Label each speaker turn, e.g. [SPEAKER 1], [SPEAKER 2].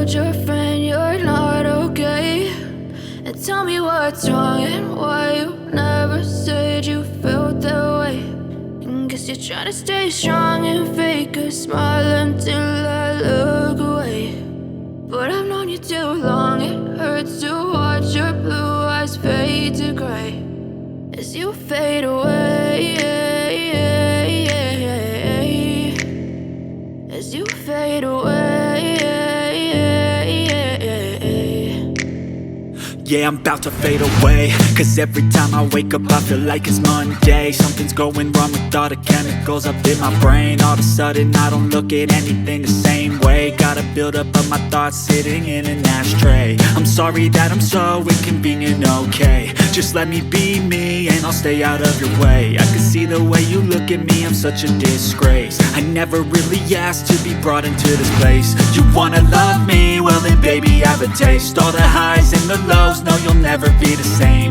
[SPEAKER 1] told your friend you're not okay, and tell me what's wrong and why you never said you felt that way. And guess you're trying to stay strong and fake a smile until I look away. But I've known you too long, it hurts to watch your blue eyes fade to gray as you fade away, as you fade away.
[SPEAKER 2] Yeah, I'm about to fade away, cause every time I wake up I feel like it's Monday. Something's going wrong with all the chemicals up in my brain. All of a sudden I don't look at anything the same way. Got a buildup of my thoughts sitting in an ashtray. I'm sorry that I'm so inconvenient, okay. Just let me be me and I'll stay out of your way. I can see the way you look at me, I'm such a disgrace. I never really asked to be brought into this place. You wanna love me? Well then baby, have a taste. All the highs and the lows, no, you'll never be the same.